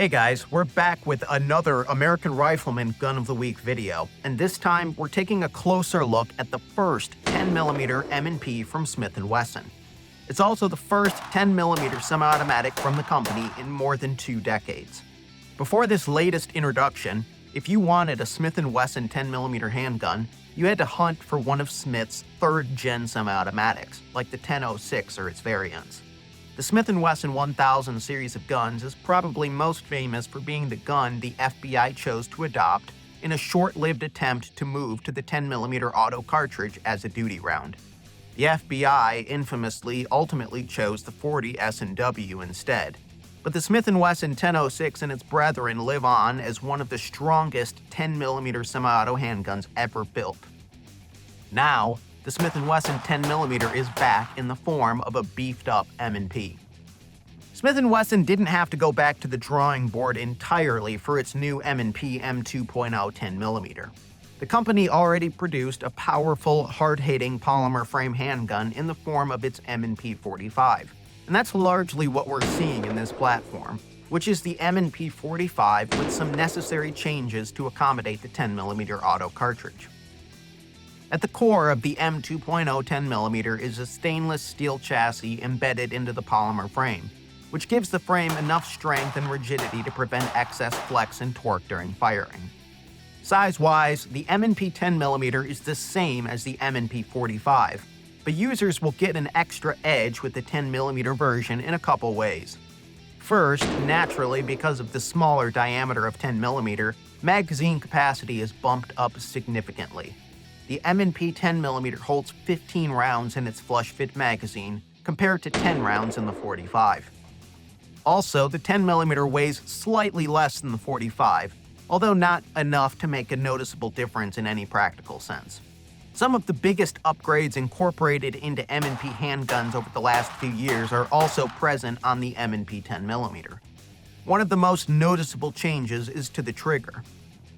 Hey guys, we're back with another American Rifleman Gun of the Week video, and this time we're taking a closer look at the first 10mm M&P from Smith Wesson. It's also the first 10mm semi-automatic from the company in more than 2 decades. Before this latest introduction, if you wanted a Smith & Wesson 10mm handgun, you had to hunt for one of Smith's 3rd-gen semi-automatics, like the 10.06 or its variants. The Smith & Wesson 1000 series of guns is probably most famous for being the gun the FBI chose to adopt in a short-lived attempt to move to the 10mm auto cartridge as a duty round. The FBI infamously ultimately chose the .40 S&W instead, but the Smith & Wesson 10.06 and its brethren live on as one of the strongest 10mm semi-auto handguns ever built. Now, the Smith & Wesson 10mm is back in the form of a beefed-up M&P. Smith & Wesson didn't have to go back to the drawing board entirely for its new M&P M2.0 10mm. The company already produced a powerful, hard-hitting polymer frame handgun in the form of its M&P 45, and that's largely what we're seeing in this platform, which is the M&P 45 with some necessary changes to accommodate the 10mm auto cartridge. At the core of the M2.0 10mm is a stainless steel chassis embedded into the polymer frame, which gives the frame enough strength and rigidity to prevent excess flex and torque during firing. Size-wise, the M&P 10mm is the same as the M&P 45, but users will get an extra edge with the 10mm version in a couple ways. First, naturally because of the smaller diameter of 10mm, magazine capacity is bumped up significantly. The M&P 10mm holds 15 rounds in its flush-fit magazine, compared to 10 rounds in the 45. Also, the 10mm weighs slightly less than the 45, although not enough to make a noticeable difference in any practical sense. Some of the biggest upgrades incorporated into M&P handguns over the last few years are also present on the M&P 10mm. One of the most noticeable changes is to the trigger.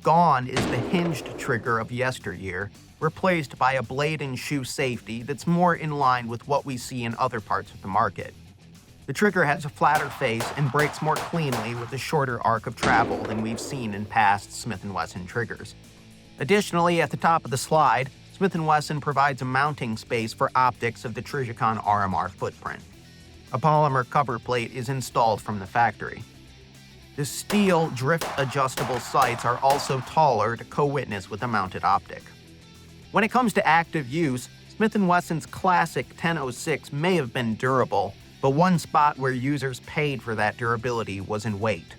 Gone is the hinged trigger of yesteryear, replaced by a blade and shoe safety that's more in line with what we see in other parts of the market. The trigger has a flatter face and breaks more cleanly with a shorter arc of travel than we've seen in past Smith & Wesson triggers. Additionally, at the top of the slide, Smith & Wesson provides a mounting space for optics of the Trijicon RMR footprint. A polymer cover plate is installed from the factory. The steel drift-adjustable sights are also taller to co-witness with a mounted optic. When it comes to active use, Smith & Wesson's classic 10.06 may have been durable, but one spot where users paid for that durability was in weight.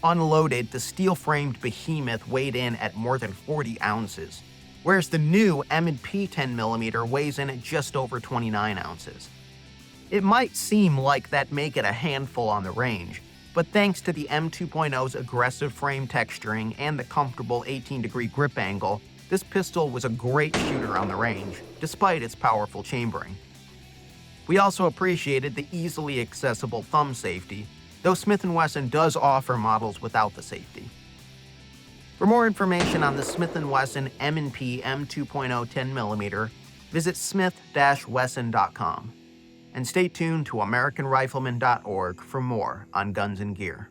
Unloaded, the steel-framed behemoth weighed in at more than 40 ounces, whereas the new M&P 10mm weighs in at just over 29 ounces. It might seem like that make it a handful on the range, but thanks to the M2.0's aggressive frame texturing and the comfortable 18-degree grip angle, this pistol was a great shooter on the range, despite its powerful chambering. We also appreciated the easily accessible thumb safety, though Smith & Wesson does offer models without the safety. For more information on the Smith & Wesson M&P M2.0 10mm, visit smith-wesson.com. And stay tuned to AmericanRifleman.org for more on guns and gear.